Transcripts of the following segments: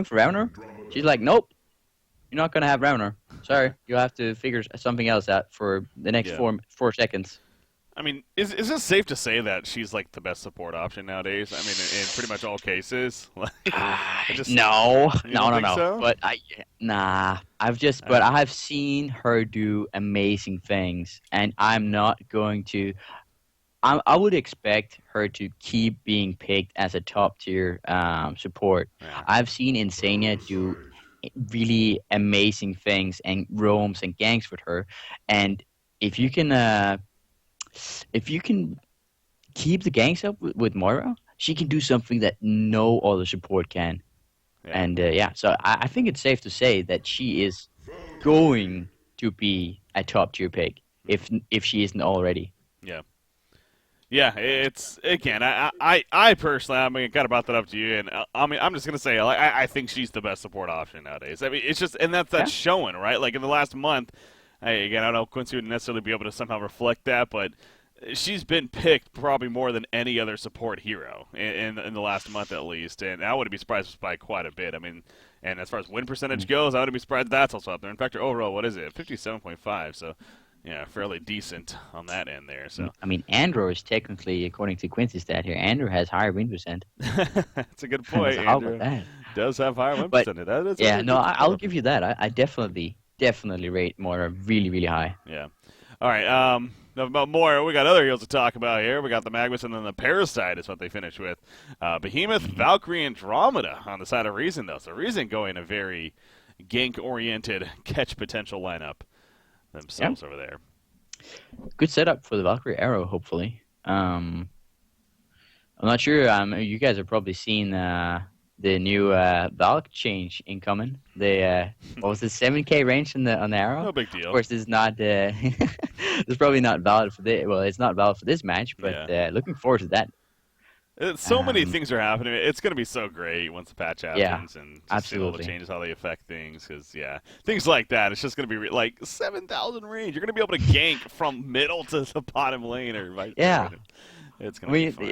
for Rauner? She's like, nope, you're not gonna have Rauner. Sorry, you'll have to figure something else out for the next Yeah. 4 seconds. I mean, is it safe to say that she's like the best support option nowadays? I mean, in pretty much all cases. Like, I just No, you no, don't no, think no. so? Nah. But Uh, I have seen her do amazing things, and I'm not going to. I would expect her to keep being picked as a top tier support. yeah. I've seen Insania do really amazing things and roams and ganks with her, and if you can, if you can keep the ganks up with Moira, she can do something that no other support can. Yeah. And yeah, so I think it's safe to say that she is going to be a top tier pick if she isn't already. Yeah. Yeah, it's again. I personally, I mean, kind of brought that up to you, and I mean, I'm just gonna say, like, I think she's the best support option nowadays. I mean, it's just, and that's Yeah. showing, right? Like in the last month, again, I don't know if Quincy would necessarily be able to somehow reflect that, but she's been picked probably more than any other support hero in the last month at least, and I wouldn't be surprised by quite a bit. I mean, and as far as win percentage goes, I wouldn't be surprised that's also up there. In fact, her overall, what is it, 57.5? So. Yeah, fairly decent on that end there. So I mean, Andrew is technically, according to Quincy's stat here, Andrew has higher win percent. that's a good point. So how about Andrew that? does have higher win But percentage. That is yeah, a no, good I'll spot. give you that. I definitely rate Moira really, really high. Yeah. All right. Enough about more. We got other heroes to talk about here. We got the Magus and then the Parasite is what they finish with. Behemoth, Mhm. Valkyrie, Andromeda on the side of Reason, though. So Reason going a very gank-oriented catch potential lineup Yeah, themselves over there. good setup for the Valkyrie arrow, hopefully. I'm not sure. You guys have probably seen the new Valk change incoming. The what was the 7K range on the arrow? No big Of deal. course, this is not. It's probably not valid for this. Well, it's not valid for this match, but Yeah. looking forward to that. So many Um, things are happening. It's going to be so great once the patch yeah, happens and just seeing all the absolutely. changes, how they affect things. Because, yeah, things like that. It's just going to be like 7,000 range. You're going to be able to gank from middle to the bottom lane or right there. Yeah, And it's I going to be mean, fun.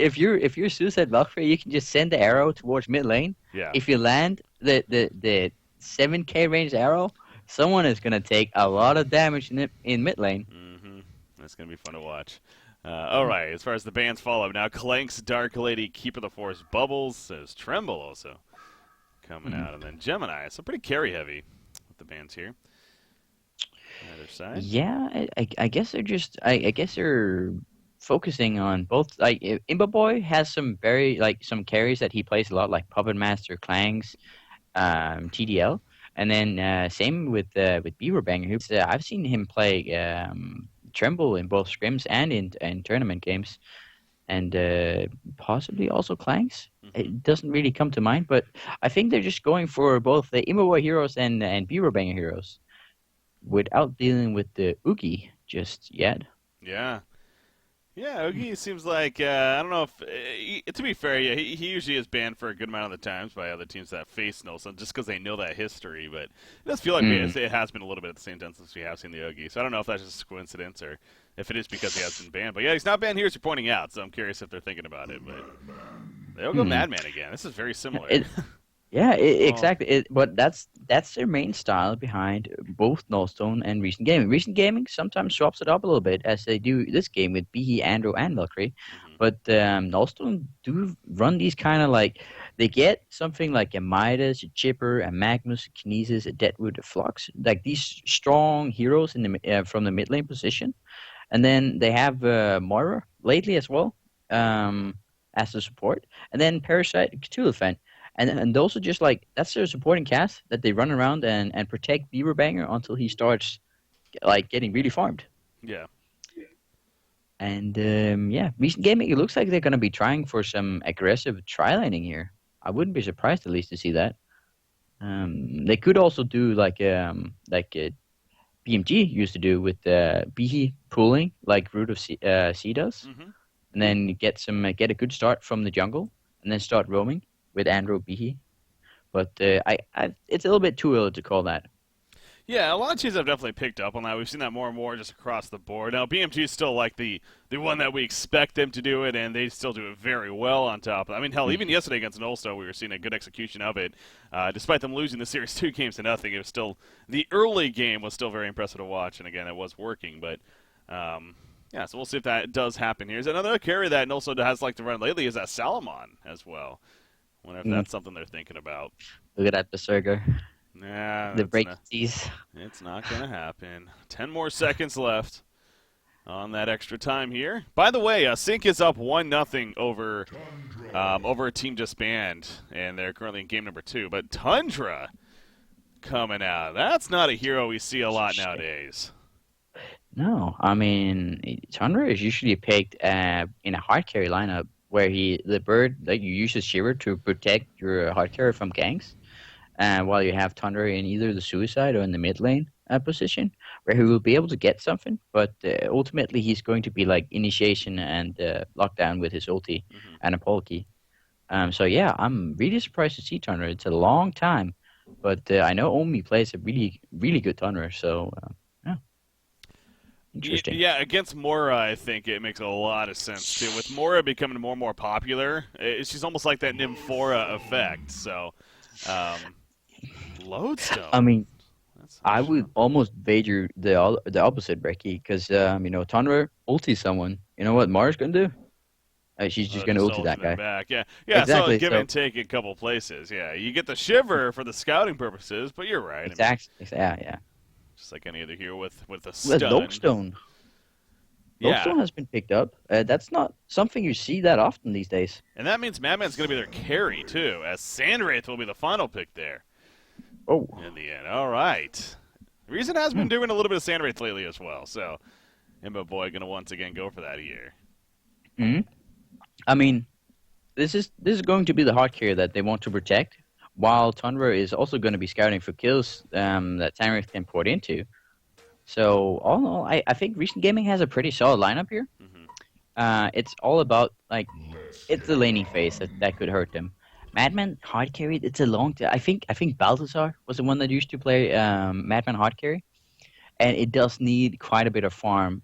if you're Suicide Valkyrie, you can just send the arrow towards mid lane. Yeah. If you land the 7K range arrow, someone is gonna take a lot of damage in mid lane. That's going to be fun to watch. All right, as far as the bands follow now, Clank's Dark Lady, Keeper of the Forest, Bubbles, there's Tremble also coming Mhm. out, and then Gemini. So pretty carry heavy with the bands here. On the other side. Yeah, I guess they're just I guess they're focusing on both. Like Imba Boy has some very like some carries that he plays a lot, like Puppet Master, Clangs, TDL, and then same with Beaver Banger. I've seen him play Tremble in both scrims and in tournament games, and possibly also Clangs. Mm-hmm. It doesn't really come to mind, but I think they're just going for both the Imba Boy heroes and Beaver Banger heroes without dealing with the Oogie just yet. Yeah. Yeah, Oogie seems like I don't know if to be fair, yeah, he usually is banned for a good amount of the times by other teams that face Nilsson just because they know that history. But it does feel like Mm. it has been a little bit at the same time since we have seen the Oogie. So I don't know if that's just a coincidence or if it is because he has been banned. But yeah, he's not banned here as you're pointing out. So I'm curious if they're thinking about it. But they'll go Hmm. Madman again. This is very similar. It, yeah, Oh, exactly. But that's their main style behind both Nullstone and Recent Gaming. Recent Gaming sometimes swaps it up a little bit as they do this game with Behe, Andrew, and Valkyrie. hmm But Nullstone do run these kind of like they get something like a Midas, a Chipper, a Magnus, a Kinesis, a Deadwood, a Flux, like these strong heroes in from the mid lane position. And then they have Moira lately as well as the support. And then Parasite, Cthulhu Fan. And those are just like, that's their supporting cast that they run around and protect Beaver Banger until he starts like getting really farmed. yeah. And yeah, recent gaming, it looks like they're going to be trying for some aggressive tri-lining here. I wouldn't be surprised at least to see that. They could also do like BMG used to do with Behe pooling, like Root of Sea does, hmm and then get a good start from the jungle, and then start roaming with Andro Behe. But it's a little bit too early to call that. Yeah, a lot of teams have definitely picked up on that. We've seen that more and more just across the board. Now, BMG is still like the one that we expect them to do it, and they still do it very well on top. I mean, hell, even yesterday against Nstone, we were seeing a good execution of it. Despite them losing the series 2 games to nothing, it was still the early game was still very impressive to watch, and again, it was working. But yeah, so we'll see if that does happen here. Is another carry that Nstone has liked to run lately is that Salomon as well. Wonder if that's something they're thinking about. Look at that Berserker. Nah, The break tease. It's not going to happen. 10 more seconds left on that extra time here. By the way, Sync is up 1-0 over a team just banned, and they're currently in game number 2. But Tundra coming out. That's not a hero we see a lot nowadays. No, I mean, Tundra is usually picked in a hard carry lineup where the bird, like you use a Shiver to protect your hard carry from ganks. While you have Tundra in either the suicide or in the mid lane position, where he will be able to get something, but ultimately he's going to be like initiation and lockdown with his ulti and a Polki. So yeah, I'm really surprised to see Tundra. It's a long time, but I know Omi plays a really, really good Tundra, so yeah. Interesting. Yeah, against Mora, I think it makes a lot of sense too. With Mora becoming more and more popular, she's almost like that Nymphora effect, so... Lodestone. I mean, I would almost wager the opposite, Becky, because Tundra ulti someone. You know what Mara's gonna do? She's just gonna ulti that guy. Back. Yeah, exactly. So give and take in a couple places. Yeah, you get the Shiver for the scouting purposes, but you're right. Exactly. Yeah. Just like any other hero with a stun. Lodestone. Lodestone has been picked up. That's not something you see that often these days. And that means Madman's going to be their carry, too, as Sandwraith will be the final pick there. Oh. In the end. All right. Reason has been doing a little bit of Sandwraith lately as well, so Imbo Boy going to once again go for that here. I mean, this is going to be the hard carry that they want to protect, while Tundra is also going to be scouting for kills that Sandwraith can port into. So, all in all, I think Reent Gaming has a pretty solid lineup here. It's all about, like, it's the laning phase that could hurt them. Madman hard carry, it's a long time. I think Balthazar was the one that used to play Madman hard carry. And it does need quite a bit of farm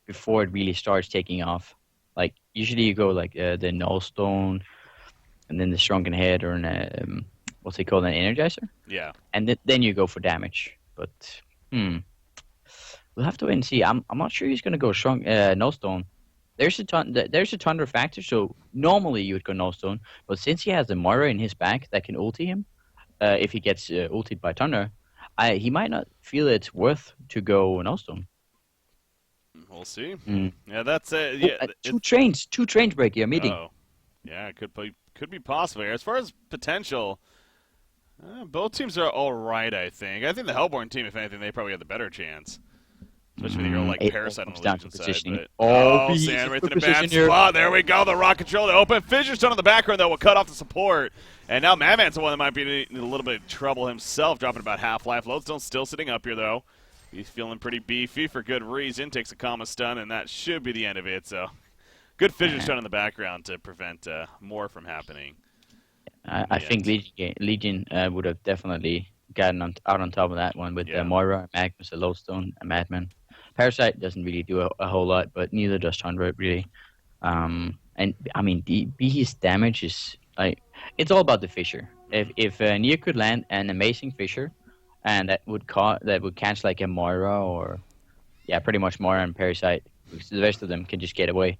before it really starts taking off. Like, usually you go, like, the Nstone, and then the Shrunken Head, or what's it called, an Energizer? Yeah. And then you go for damage. But, we'll have to wait and see. I'm not sure he's gonna go Nstone. There's a Tundra factor, so normally you would go Nstone, but since he has the Moira in his back that can ulti him, if he gets ultied by Tundra, he might not feel it's worth to go Nstone. We'll see. Yeah, that's it. Yeah, two trains break your meeting. Oh, yeah, it could be possible here. As far as potential, both teams are all right. I think the Hellborn team, if anything, they probably have the better chance. Especially with a hero like Parasite on the Legion side. But, Sandwraith in a bad spot. There we go. The rock control. The open Fissure Stone in the background, though, will cut off the support. And now Madman's the one that might be in a little bit of trouble himself, dropping about half life. Lodestone still sitting up here, though. He's feeling pretty beefy for good reason. Takes a Kama stun, and that should be the end of it. So, good Fissure Stone in the background to prevent more from happening. I think Legion would have definitely gotten out on top of that one with Moira, Magnus, a Lodestone, a Madman. Parasite doesn't really do a whole lot, but neither does Tundra, really. And, I mean, B's damage is, like, it's all about the Fissure. If Nia could land an amazing Fissure, and that would catch, like, a Moira or, pretty much Moira and Parasite, because the rest of them can just get away,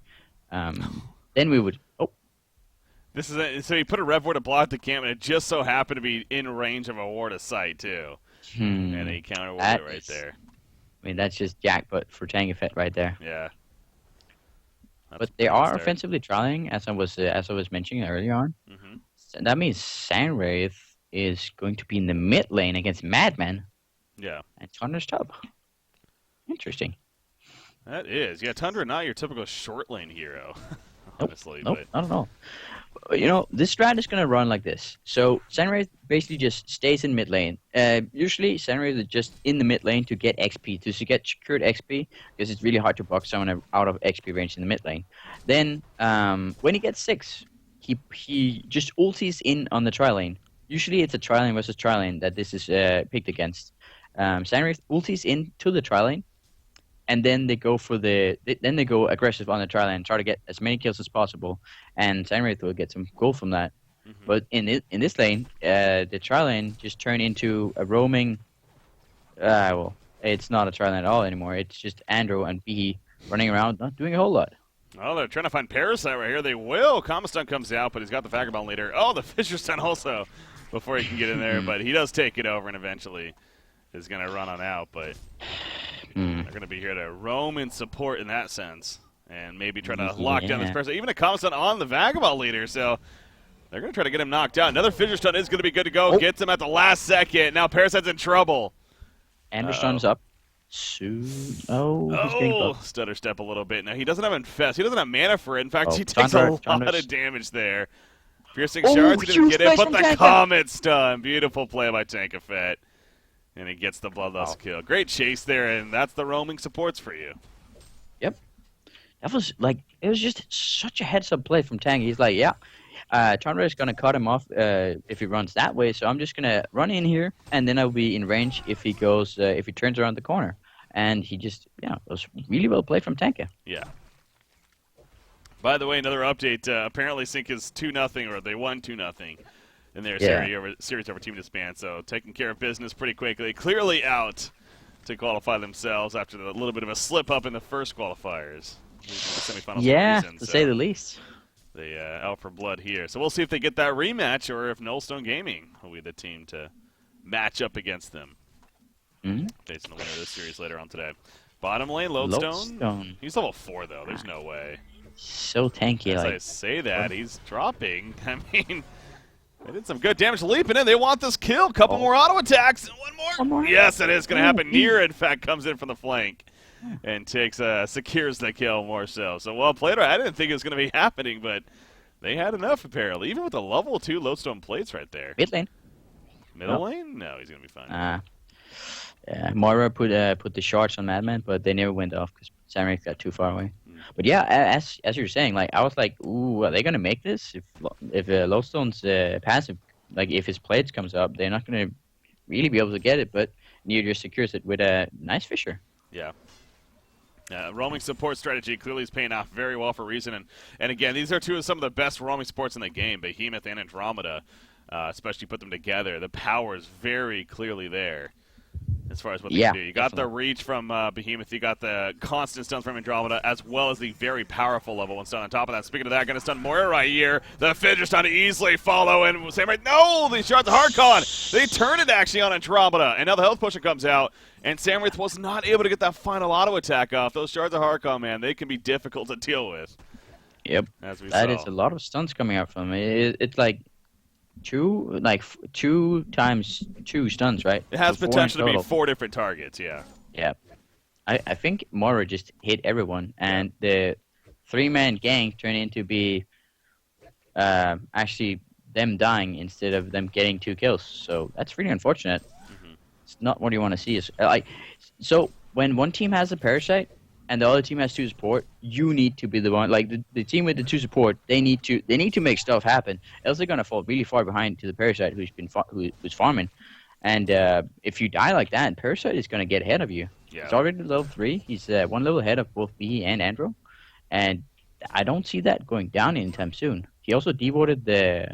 then we would... Oh. This is so he put a Rev Ward to block the camp, and it just so happened to be in range of a Ward of Sight, too. And he counter-warded it right there. I mean, that's just jackpot for Tango Fett right there. Yeah. But they are offensively trying, as I was mentioning earlier on. So that means Sandwraith is going to be in the mid lane against Madman. Yeah. And Tundra's top. Interesting. That is. Yeah, Tundra not your typical short lane hero, honestly. Nope, not at all. You know, this strat is going to run like this. So, Sandwraith basically just stays in mid lane. Usually, Sandwraith is just in the mid lane to get XP, to get secured XP, because it's really hard to block someone out of XP range in the mid lane. Then, when he gets 6, he just ultis in on the tri lane. Usually, it's a tri lane versus tri lane that this is picked against. Sandwraith ultis into the tri lane, and then they go for then they go aggressive on the tri lane, try to get as many kills as possible, and Sandwraith will get some gold from that. But in this lane, the tri lane just turned into a roaming. Well, it's not a tri lane at all anymore. It's just Andrew and B running around, not doing a whole lot. Oh, they're trying to find Parasite right here. They will. Commastun comes out, but he's got the Vagabond leader. Oh, the Fisher Stun also before he can get in there, but he does take it over and eventually is going to run on out. But they're going to be here to roam and support in that sense and maybe try to lock down this Parasite. Even a Commastun on the Vagabond leader, so they're going to try to get him knocked out. Another Fisher Stun is going to be good to go. Gets him at the last second. Now Parasite's in trouble. Andrew Stun's up. Soon. He's getting buffed. Stutter step a little bit. Now, he doesn't have Infest. He doesn't have mana for it. In fact, he takes a lot of damage there. Piercing Shards, he didn't get it, but the Comet Stun. Beautiful play by Tankafet. And he gets the Bloodlust kill. Great chase there, and that's the roaming supports for you. Yep. That was it was just such a heads-up play from Tank. He's like, yeah, Tundra is going to cut him off if he runs that way, so I'm just going to run in here, and then I'll be in range if he goes, if he turns around the corner. And he just, it was really well played from Tanka. Yeah. By the way, another update. Apparently, Sync is 2-0, or they won 2-0 in their series over Team Disband. So taking care of business pretty quickly. Clearly out to qualify themselves after a little bit of a slip up in the first qualifiers. The semifinals to say the least. They out for blood here. So we'll see if they get that rematch or if Nstone Gaming will be the team to match up against them. Facing the winner of this series later on today. Bottom lane, Lodestone. He's level 4, though. There's no way. So tanky. As I say that, he's dropping. I mean, they did some good damage leaping in. They want this kill. Couple more auto attacks. One more. Yes, it is going to happen. Nier, in fact, comes in from the flank and secures the kill more so. So well played. I didn't think it was going to be happening, but they had enough apparently. Even with the level 2 Lodestone plates right there. Mid lane. Middle lane? No, he's going to be fine. Yeah, Moira put the shards on Madman, but they never went off because Samurai got too far away. But yeah, as you're saying, I was like, ooh, are they gonna make this? If Lodestone's passive, if his plates comes up, they're not gonna really be able to get it. But Nier just secures it with a nice Fisher. Yeah. Roaming support strategy clearly is paying off very well for Reason, and again, these are two of some of the best roaming supports in the game, Behemoth and Andromeda, especially put them together. The power is very clearly there. As far as what they can do. You got the reach from Behemoth, you got the constant stuns from Andromeda, as well as the very powerful level 1 stun on top of that. Speaking of that, going to stun Moira right here. The Fidget stun to easily follow, and Samurai, no! These shards of Hardcon! They turn it actually on Andromeda, and now the health potion comes out, and Samurai was not able to get that final auto attack off. Those shards of Hardcon, man, they can be difficult to deal with. Yep. That is a lot of stuns coming out from it. It's like two times 2 stuns, right? It has potential to be 4 different targets, yeah. Yeah. I think Moira just hit everyone, and the 3-man gank turned into be actually them dying instead of them getting 2 kills. So that's really unfortunate. It's not what you want to see. So when one team has a Parasite and the other team has 2 support, you need to be the one. The team with the 2 support, they need to make stuff happen. Else they're gonna fall really far behind to the Parasite who's farming. And if you die like that, Parasite is gonna get ahead of you. Yeah. He's already level 3. He's 1 level ahead of both B and Andro, and I don't see that going down anytime soon. He also devoted the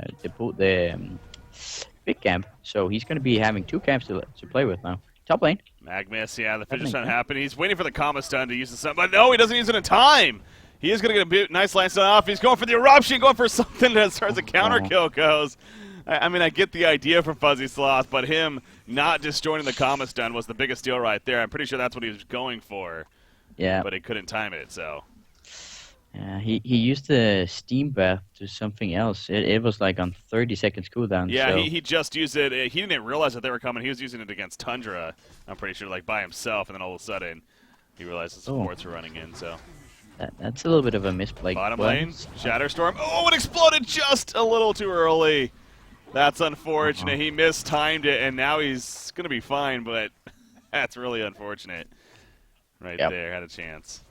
big camp, so he's gonna be having 2 camps to play with now. Top lane. Magmus, yeah, the Fidget stun happened. He's waiting for the Comma stun to use the stun, but no, he doesn't use it in time. He is going to get a nice line stun off. He's going for the eruption, going for something as far as the counter kill goes. I mean, I get the idea from Fuzzy Sloth, but him not disjoining the Comma stun was the biggest deal right there. I'm pretty sure that's what he was going for. Yeah. But he couldn't time it, so. Yeah, he used the steam bath to something else. It was like on 30 seconds cooldown. Yeah, so. he just used it. He didn't realize that they were coming. He was using it against Tundra, I'm pretty sure, by himself, and then all of a sudden he realized the supports were running in, so. That's a little bit of a misplay. Bottom lane, Shatterstorm. Oh, it exploded just a little too early. That's unfortunate. He mistimed it, and now he's going to be fine, but that's really unfortunate. Right there, had a chance.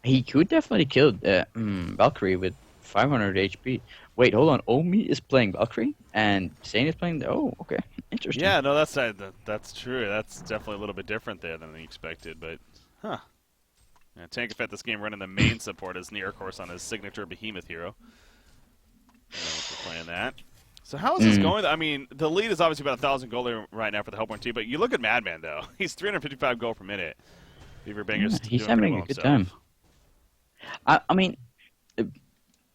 He could definitely kill Valkyrie with 500 HP, Wait, hold on. Omi is playing Valkyrie, and Sane is playing. Oh, okay, interesting. Yeah, no, that's true. That's definitely a little bit different there than we expected, but huh. Yeah, Tankafet this game running the main support as Nier, of course, on his signature Behemoth hero. We're playing that. So how is this going? I mean, the lead is obviously about 1,000 gold right now for the Hellborn team, but you look at Madman, though. He's 355 gold per minute. Beaver Banger's He's doing pretty having well a good himself. time. I mean,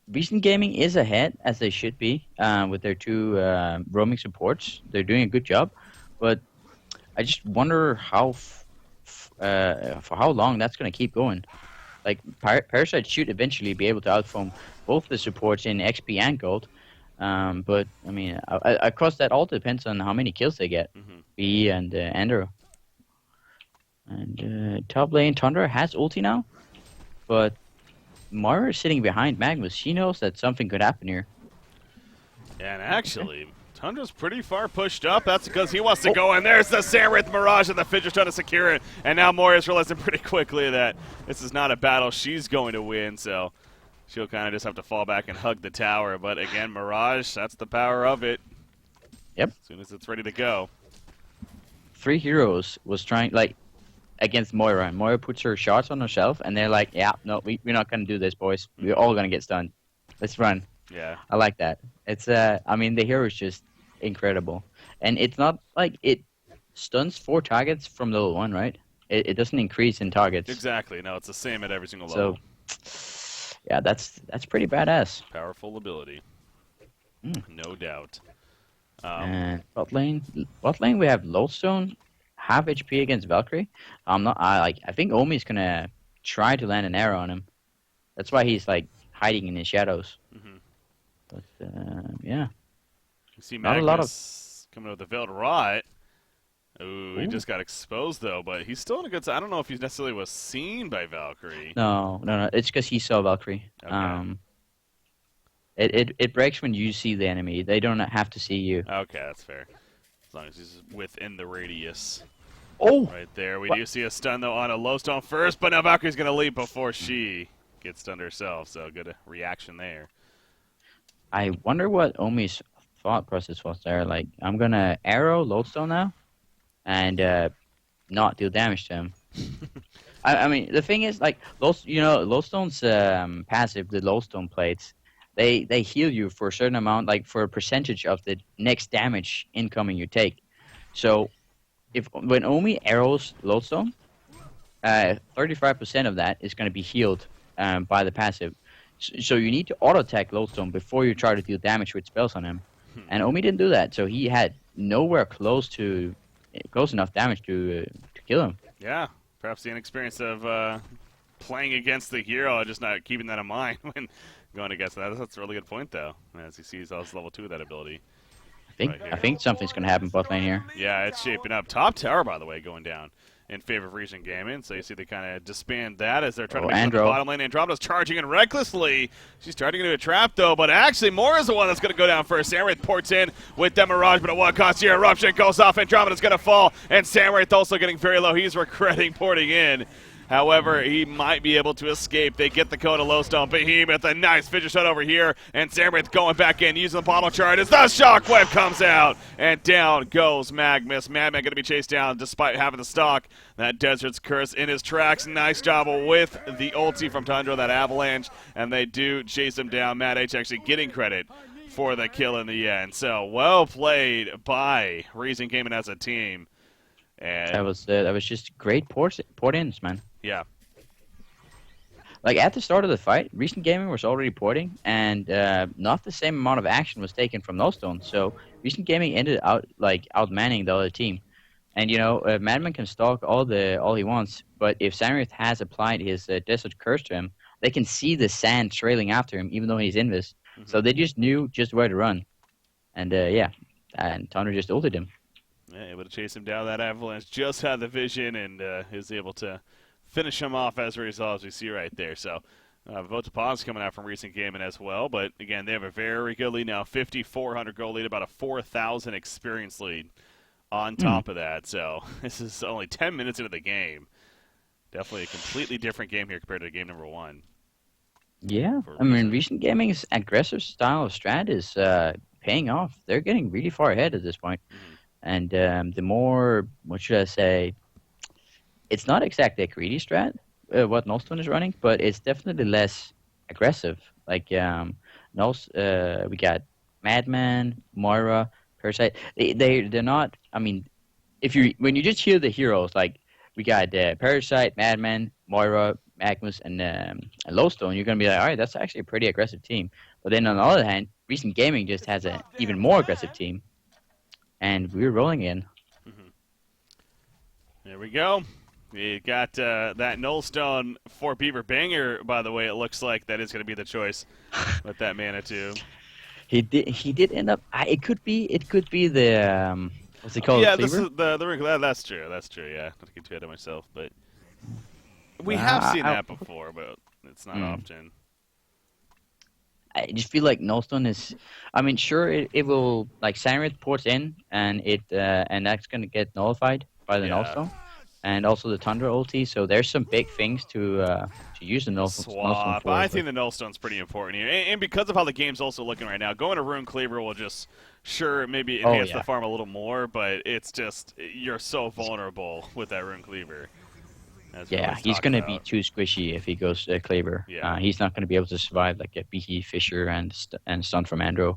Reent Gaming is ahead as they should be with their two roaming supports. They're doing a good job, but I just wonder for how long that's going to keep going. Like Parasite should eventually be able to outform both the supports in XP and Gold. But I mean, of course, that all depends on how many kills they get. B and Andrew. And top lane Tundra has ulti now, but Moira is sitting behind Magnus. She knows that something could happen here. And actually, Tundra's pretty far pushed up. That's because he wants to go in. There's the Samrith Mirage, and the Fidget's trying to secure it. And now Moira's realizing pretty quickly that this is not a battle she's going to win, so she'll kind of just have to fall back and hug the tower. But again, Mirage, that's the power of it. Yep. As soon as it's ready to go. 3 heroes was trying, like, against Moira, and Moira puts her shots on herself, and they're like, yeah, no, we're not going to do this, boys. We're all going to get stunned. Let's run. Yeah. I like that. It's, I mean, the hero is just incredible. And it's not like it stuns 4 targets from level 1, right? It doesn't increase in targets. Exactly. No, it's the same at every single level. So, yeah, that's pretty badass. Powerful ability. No doubt. And bot lane, we have Lodestone, half HP against Valkyrie. I think Omi's gonna try to land an arrow on him. That's why he's like hiding in his shadows. But yeah, You see not Magnus a lot of coming with the Veiled Rot. Ooh, he just got exposed, though, but he's still in a good... I don't know if he necessarily was seen by Valkyrie. no. It's because he saw Valkyrie. Okay. It breaks when you see the enemy. They don't have to see you. Okay, that's fair. As long as he's within the radius. Oh! Right there. We do see a stun, though, on a Lodestone first, but now Valkyrie's going to leap before she gets stunned herself, so good reaction there. I wonder what Omi's thought process was there. Like, I'm gonna arrow Lodestone now, and not deal damage to him. I mean, the thing is, like, Lodestone's passive, the Lodestone plates, they heal you for a certain amount, like for a percentage of the next damage incoming you take. So, when Omi arrows Lodestone, 35% of that is going to be healed by the passive. So you need to auto-attack Lodestone before you try to deal damage with spells on him. And Omi didn't do that, so he had nowhere close enough damage to kill him. Yeah, perhaps the inexperience of playing against the hero, just not keeping that in mind when going against that. That's a really good point, though, as he sees us level 2 of that ability. I think something's going to happen bot lane here. Yeah, it's shaping up. Top tower, by the way, going down in favor of Reent Gaming. So you see they kind of disband that as they're trying to make the bottom lane. Andromeda's charging in recklessly. She's starting into a trap, though, but actually Moira's the one that's going to go down first. Samwraith ports in with that Mirage, but at what cost here? Eruption goes off. Andromeda's going to fall, and Samwraith also getting very low. He's regretting porting in. However, he might be able to escape. They get the code of Lodestone. Behemoth, a nice fidget shot over here. And Samwraith going back in, using the bottle chart as the shockwave comes out. And down goes Magnus. Madman going to be chased down despite having the stock. That Desert's Curse in his tracks. Nice job with the ulti from Tundra, that avalanche. And they do chase him down. Mad H actually getting credit for the kill in the end. So well played by Reent Gaming as a team. And that was just great port-ins, man. Yeah. Like, at the start of the fight, Reent Gaming was already porting, and not the same amount of action was taken from Nstone. So Reent Gaming ended outmanning the other team. And Madman can stalk all he wants, but if Samwraith has applied his Desert Curse to him, they can see the sand trailing after him, even though he's invis. So they just knew just where to run, and and Tundra just ulted him. Yeah, able to chase him down. That avalanche just had the vision and is able to finish him off as a result, as we see right there. So, vote to pause coming out from Reent Gaming as well. But again, they have a very good lead now, 5,400 gold lead, about a 4,000 experience lead on top of that. So this is only 10 minutes into the game. Definitely a completely different game here compared to game number 1. Yeah, for a I mean, reason. recent gaming's aggressive style of strat is paying off. They're getting really far ahead at this point. Hmm. And the more, what should I say? It's not exactly a greedy strat, what Nstone is running, but it's definitely less aggressive. Like we got Madman, Moira, Parasite. They're not. I mean, if you when you just hear the heroes, like we got Parasite, Madman, Moira, Magnus, and Lowstone, you're gonna be like, all right, that's actually a pretty aggressive team. But then on the other hand, recent gaming just has an even more aggressive team, and we're rolling in. Hmm. There we go. We got that Nullstone for Beaver Banger, by the way. It looks like that is going to be the choice with that mana, too. He did end up. It could be the what's it called, Yeah, this cleaver. is that's true. That's true, yeah. Not to get too ahead of myself, but we have seen I, that before, but it's not mm, often. I just feel like Nullstone is. I mean, sure, it will like Samurai ports in, and that's gonna get nullified by the Yeah. Nullstone, and also the Tundra ulti. So there's some big things to use the Nullstone Swap. for. I But think the Nullstone's pretty important here. And because of how the game's also looking right now, going to Rune Cleaver will just, sure, maybe oh enhance the yeah, farm a little more, but it's just, you're so vulnerable with that Rune Cleaver, as we yeah, always he's talk gonna be about. too squishy if he goes Kleber. Yeah. He's not gonna be able to survive like a Behe Fisher and stun from Andro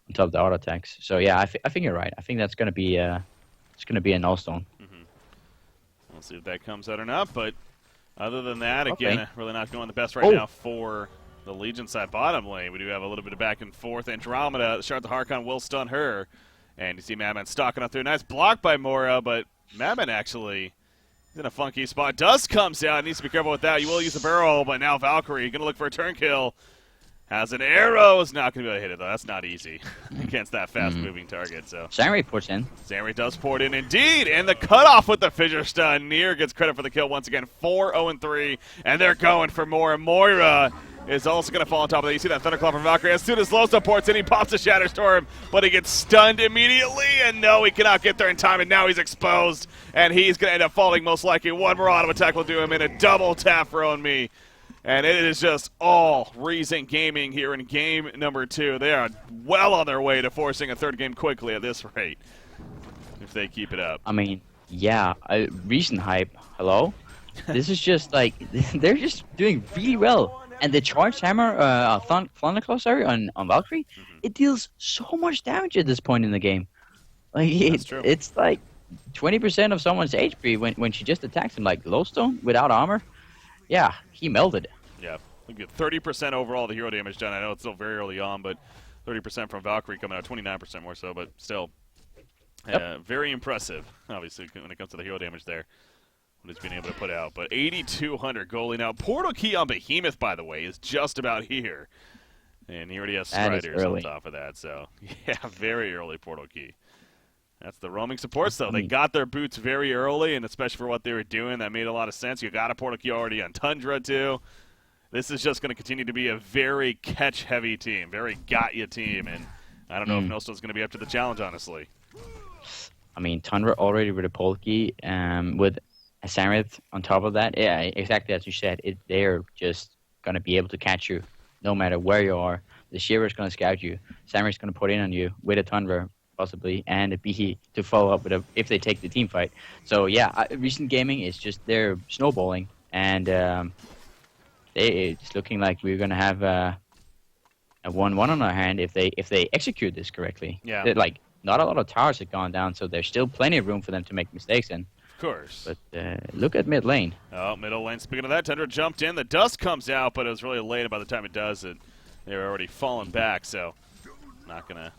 on top of the auto attacks. So yeah, I think you're right. I think that's gonna be it's gonna be a Nullstone. Hmm. We'll see if that comes out or not, but other than that, again, Okay. really not going the best right Oh, now for the Legion side bottom lane. We do have a little bit of back and forth. Andromeda, Shard the Harkon will stun her. And you see Madman stalking up through. Nice block by Mora, but Madman actually is in a funky spot. Dust comes out. Needs to be careful with that. You will use the barrel, but now Valkyrie going to look for a turn kill. Has an arrow. Is not going to be able to hit it, though. That's not easy against that mm. fast-moving target. So Samurai ports in. Samurai does pour it in indeed, and the cutoff with the fissure stun. Nier gets credit for the kill once again. 4-0-3, and they're going for more. And Moira is also going to fall on top of that. You see that Thunderclap from Valkyrie. As soon as Loso ports in, he pops a Shatter Storm, but he gets stunned immediately, and no, he cannot get there in time, and now he's exposed, and he's going to end up falling most likely. One more auto attack will do him in. A double tap for On Me. And it is just all Reent Gaming here in game number 2. They are well on their way to forcing a third game quickly at this rate, if they keep it up. I mean, yeah, recent hype. Hello, this is just like they're just doing really well. And the charged hammer, Thunderclaw, sorry, on Valkyrie, Hmm. it deals so much damage at this point in the game. Like That's true. it's like 20% of someone's HP when she just attacks him. Like Lowstone without armor, yeah, he melted. Yeah, look at 30% overall the hero damage done. I know it's still very early on, but 30% from Valkyrie coming out, 29% more so, but still Yep. very impressive, obviously, when it comes to the hero damage there. What he's been able to put out. But 8,200 goalie now. Portal Key on Behemoth, by the way, is just about here. And he already has That is Striders on early. top of that. So, yeah, very early Portal Key. That's the roaming supports, though. I They mean, got their boots very early, and especially for what they were doing, that made a lot of sense. You got a Portal Key already on Tundra, too. This is just going to continue to be a very catch-heavy team, very got-you team, and I don't know if mm, Nosto's going to be up to the challenge, honestly. I mean, Tundra already with a Polki, with a Samurai on top of that. Yeah, exactly as you said. They're just gonna be able to catch you, no matter where you are. The Shiver's gonna scout you. Samurai's gonna put in on you with a Tundra possibly, and a Behe to follow up with if they take the team fight. So yeah, recent gaming is just they're snowballing, and it's looking like we're gonna have a 1-1 on our hand if they execute this correctly. Yeah. Like not a lot of towers have gone down, so there's still plenty of room for them to make mistakes in. Of course. But look at mid lane. Oh, middle lane. Speaking of that, Tundra jumped in. The dust comes out, but it was really late. And by the time it does, they were already falling back, so not going to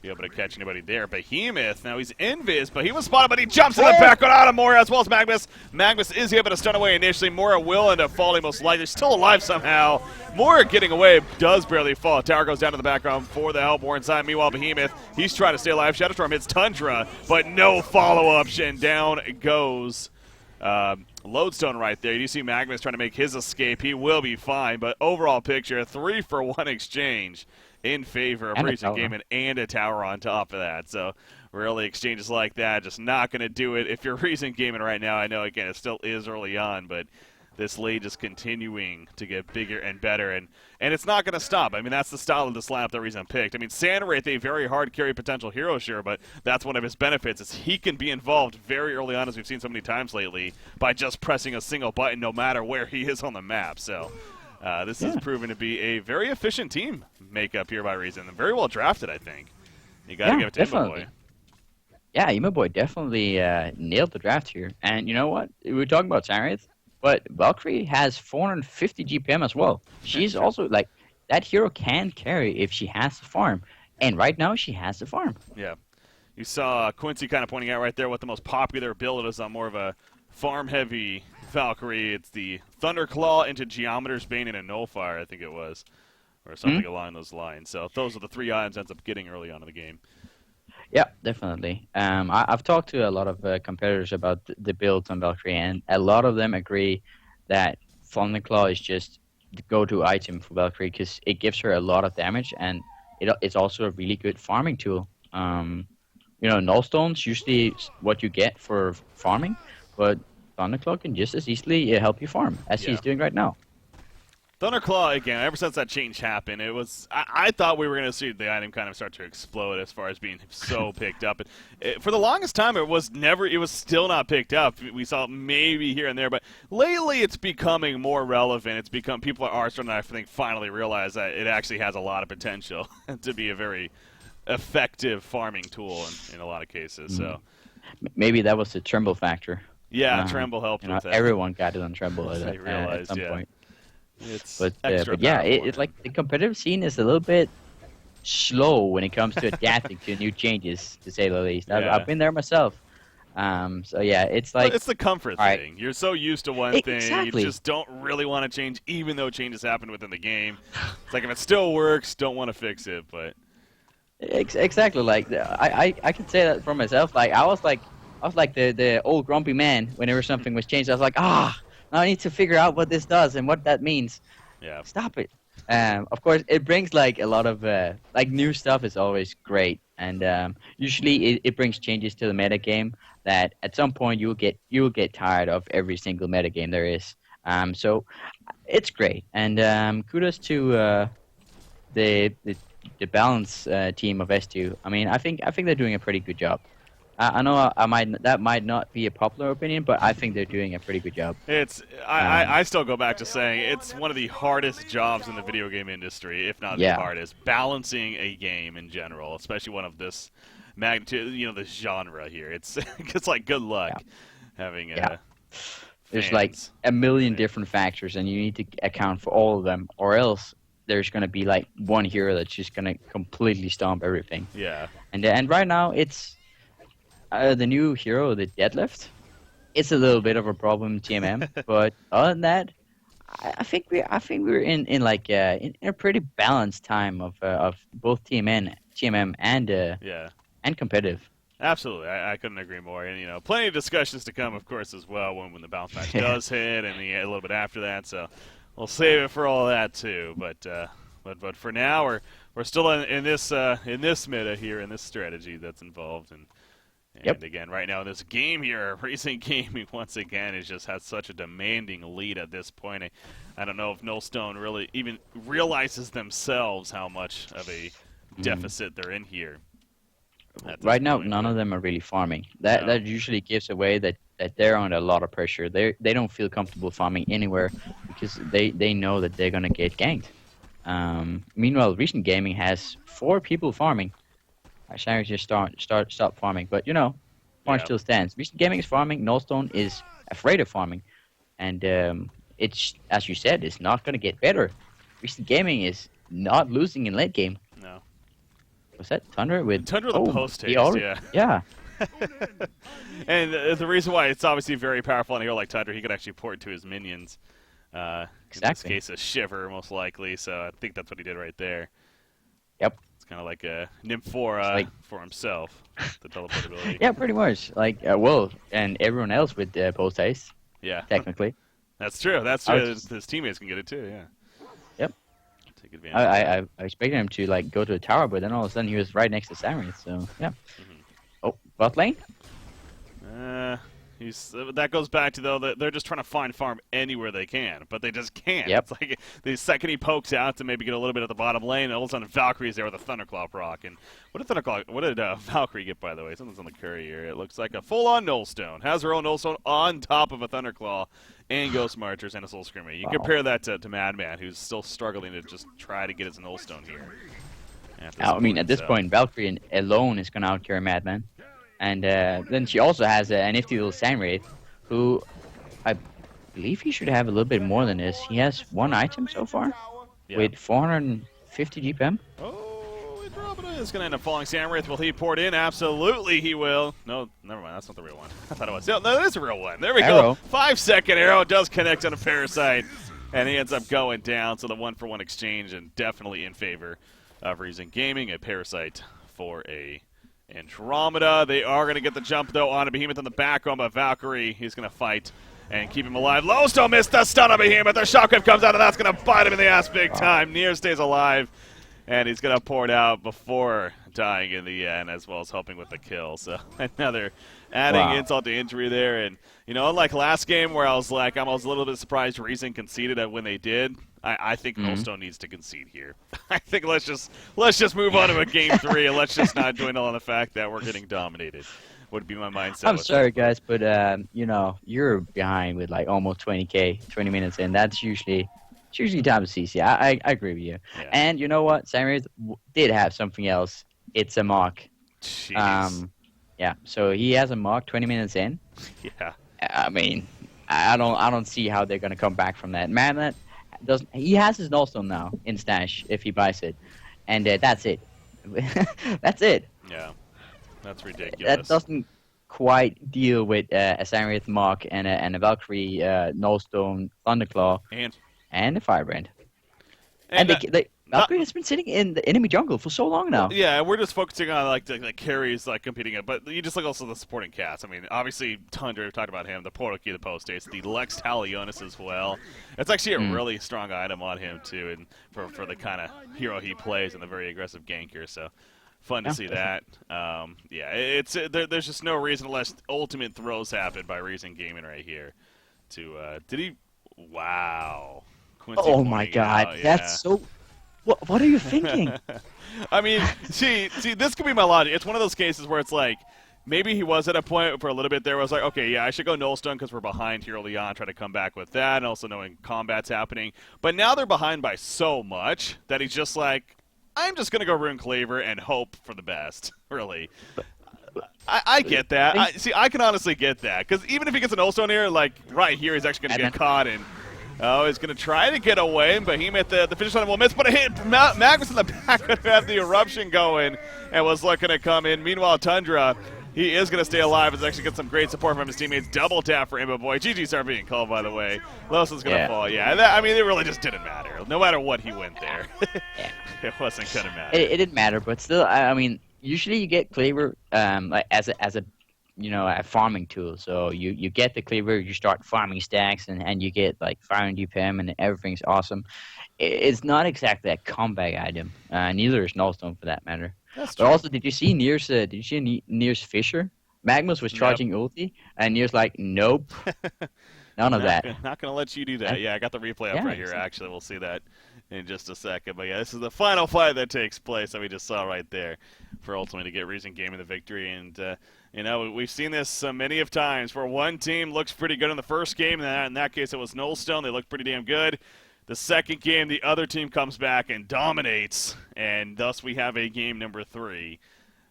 be able to catch anybody there. Behemoth, now he's invis, but he was spotted, but he jumps in the background out of Mora as well as Magnus. Magnus is able to stun away initially. Mora will end up falling most likely. Still alive somehow. Mora getting away, does barely fall. Tower goes down to the background for the help war inside. Meanwhile, Behemoth, he's trying to stay alive. Shadowstorm hits Tundra, but no follow-up. And down goes Lodestone right there. You see Magnus trying to make his escape. He will be fine, but overall picture, 3-for-1 exchange in favor of And a Reent tower. Gaming and a tower on top of that. So really exchanges like that, just not going to do it. If you're Reent Gaming right now, I know, again, it still is early on, but this lead just continuing to get bigger and better, and it's not going to stop. I mean, that's the style of this lineup the reason I'm picked. I mean, Sandwraith, a very hard carry potential hero, sure, but that's one of his benefits is he can be involved very early on, as we've seen so many times lately, by just pressing a single button no matter where he is on the map. So this has proven to be a very efficient team makeup here by Reason, and very well drafted, I think. You got to give it to Imboboy. Yeah, Imboboy definitely nailed the draft here. And you know what? We were talking about Sandwraith, but Valkyrie has 450 GPM as well. She's also, like, that hero can carry if she has the farm. And right now, she has the farm. Yeah. You saw Quincy kind of pointing out right there what the most popular build is on more of a farm-heavy Valkyrie. It's the Thunderclaw into Geometer's Bane and a Nullfire, I think it was, or something along those lines. So those are the three items ends up getting early on in the game. Yeah, definitely. I've talked to a lot of competitors about the builds on Valkyrie, and a lot of them agree that Thunderclaw is just the go-to item for Valkyrie because it gives her a lot of damage, and it's also a really good farming tool. You know, Nullstone's usually what you get for farming, but Thunderclaw can just as easily help you farm, as he's doing right now. Thunderclaw, again, ever since that change happened, it was I thought we were going to see the item kind of start to explode as far as being so picked up. For the longest time, it was still not picked up. We saw maybe here and there, but lately it's becoming more relevant. People are starting to, I think, finally realize that it actually has a lot of potential to be a very effective farming tool in a lot of cases. So maybe that was the Tremble factor. Yeah, Tremble helped with that. Everyone got it on Tremble at some point. But yeah, it's like the competitive scene is a little bit slow when it comes to adapting to new changes, to say the least. I've been there myself. So yeah, it's like it's the comfort thing. You're so used to one thing, exactly. You just don't really want to change, even though changes happen within the game. It's like if it still works, don't want to fix it. But exactly, like I can say that for myself. Like I was like the old grumpy man whenever something was changed. I was like, now I need to figure out what this does and what that means. Yeah. Stop it. Of course, it brings like a lot of like new stuff is always great, and usually it brings changes to the meta game that at some point you'll get tired of every single meta game there is. So it's great, and kudos to the balance team of S2. I mean, I think they're doing a pretty good job. I know that might not be a popular opinion, but I think they're doing a pretty good job. I still go back to saying it's one of the hardest jobs in the video game industry, if not the hardest. Balancing a game in general, especially one of this magnitude, this genre here. It's like good luck having There's like a million different factors, and you need to account for all of them, or else there's going to be like one hero that's just going to completely stomp everything. Yeah. And right now it's the new hero, the Deadlift. It's a little bit of a problem, TMM, but other than that, I think we're in a pretty balanced time of both TMM and competitive. Absolutely, I couldn't agree more. And plenty of discussions to come, of course, as well when the bounce match does hit, and a little bit after that. So we'll save it for all that too. But for now, we're still in this meta here, in this strategy that's involved. And again, right now in this game here, Reent Gaming once again has such a demanding lead at this point. I don't know if Nstone really even realizes themselves how much of a deficit they're in here. Right now, none of them are really farming. That usually gives away that they're under a lot of pressure. They don't feel comfortable farming anywhere because they know that they're gonna get ganked. Meanwhile, Reent Gaming has 4 people farming. I should just stop farming, but farm still stands. Reent Gaming is farming. Nstone is afraid of farming, and it's, as you said, it's not going to get better. Reent Gaming is not losing in late game. No. Was that Tundra with Tundra the post haste? Yeah. And the reason why it's obviously very powerful on a hero like Tundra, he could actually port to his minions. In this case, a Shiver most likely. So I think that's what he did right there. Yep. Kind of like a Nymphora for himself, the teleportability. Yeah, pretty much. Like, and everyone else with post haste. Yeah. Technically. That's true. His teammates can get it too, yeah. Yep. Take advantage. I expected him to, go to a tower, but then all of a sudden he was right next to Sandwraith, so, yeah. Oh, bot lane? That goes back to, though, that they're just trying to find farm anywhere they can, but they just can't. Yep. It's like the second he pokes out to maybe get a little bit at the bottom lane, all of a sudden Valkyrie's there with a Thunderclaw proc. And what did Valkyrie get, by the way? Something's on the courier. It looks like a full-on Nullstone. Has her own Nullstone on top of a Thunderclaw and Ghost Marchers and a Soul Screamer. You compare that to Madman, who's still struggling to just try to get his Nullstone here. I mean, at this point, Valkyrie alone is going to outcarry Madman. And then she also has a nifty little Sandwraith, who I believe he should have a little bit more than this. He has one item so far with 450 GPM. Oh, Andromeda is going to end up falling. Sandwraith, will he pour it in? Absolutely he will. No, never mind. That's not the real one. I thought it was. No, that is a real one. There we go. 5-second arrow does connect on a Parasite, and he ends up going down. So the 1-for-1 exchange, and definitely in favor of Reent Gaming. A Parasite for a Andromeda. They are going to get the jump, though, on a Behemoth in the background, but Valkyrie, he's going to fight and keep him alive. Lowstone missed the stun on Behemoth. The shotgun comes out, and that's going to bite him in the ass big time. Nier stays alive, and he's going to pour it out before dying in the end, as well as helping with the kill. So another adding insult to injury there. And, you know, unlike last game where I was a little bit surprised Reent conceded when they did, I think Nullstone needs to concede here. I think let's just move on to a game 3, and let's just not dwell on the fact that we're getting dominated. Would be my mindset. I'm sorry, guys, but you know, you're behind with like almost 20k, 20 minutes in. That's usually time to CC. I agree with you. Yeah. And you know what? Sandwraith did have something else. It's a mock. Jeez. Yeah. So he has a mock 20 minutes in. Yeah. I mean, I don't see how they're gonna come back from that. Man, he has his Nullstone now in stash if he buys it, and that's it. That's it. Yeah. That's ridiculous. That doesn't quite deal with a Sandwraith mock and a Valkyrie Nullstone Thunderclaw and a Firebrand. And Valkyrie has been sitting in the enemy jungle for so long now. Yeah, we're just focusing on like the carries competing it, but you just look also the supporting cast. I mean, obviously Tundra, we've talked about him, the Portal Key, the Post Ace, the Lex Talionis as well. It's actually a really strong item on him too, and for the kind of hero he plays and the very aggressive ganker. So fun to see that. Yeah, there's just no reason unless ultimate throws happen by Reent Gaming right here. Did he? Wow. Quincy oh my God, that's so. What are you thinking? I mean, see, this could be my logic. It's one of those cases where it's like, maybe he was at a point for a little bit there where I was like, okay, yeah, I should go Nullstone because we're behind here early on, try to come back with that, and also knowing combat's happening. But now they're behind by so much that he's just like, I'm just going to go Rune Claver and hope for the best, really. I get that. I can honestly get that. Because even if he gets an Nullstone here, like, right here, he's actually going to get caught in. Oh, he's going to try to get away, and Behemoth, the finish line will miss, but a hit. Magnus in the back could have the eruption going and was looking to come in. Meanwhile, Tundra, he is going to stay alive. He's actually got some great support from his teammates. Double tap for Imba Boy. GG's are being called, by the way. Lawson's going to fall. Yeah, I mean, it really just didn't matter. No matter what he went there. It wasn't going to matter. It didn't matter, but still, I mean, usually you get Claver like as a a farming tool. So you get the Cleaver, you start farming stacks, and you get like fire and DPM, and everything's awesome. It's not exactly a combat item. Neither is Nullstone for that matter. That's but true. also, did you see Nier's Fisher? Magnus was charging ulti, and Nier's like, nope, none of that. Not going to let you do that. Yeah, I got the replay up right here. Actually, we'll see that in just a second. But yeah, this is the final fight that takes place that we just saw right there for ultimately to get Reent Gaming the victory. And you know, we've seen this many of times where one team looks pretty good in the first game, and in that case it was Nullstone. They looked pretty damn good. The second game, the other team comes back and dominates, and thus we have a game number 3,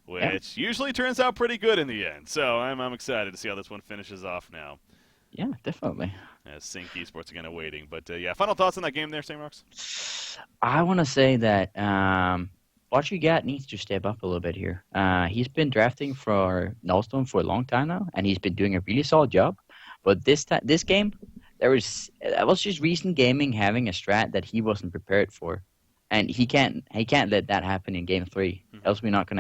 which usually turns out pretty good in the end. So I'm excited to see how this one finishes off now. Yeah, definitely. Sync Esports again awaiting. But yeah, final thoughts on that game there, Samrox? I want to say that What You Got needs to step up a little bit here. He's been drafting for Nullstone for a long time now, and he's been doing a really solid job. But this game, that was just Reent Gaming having a strat that he wasn't prepared for, and he can't let that happen in game 3. Else we're not gonna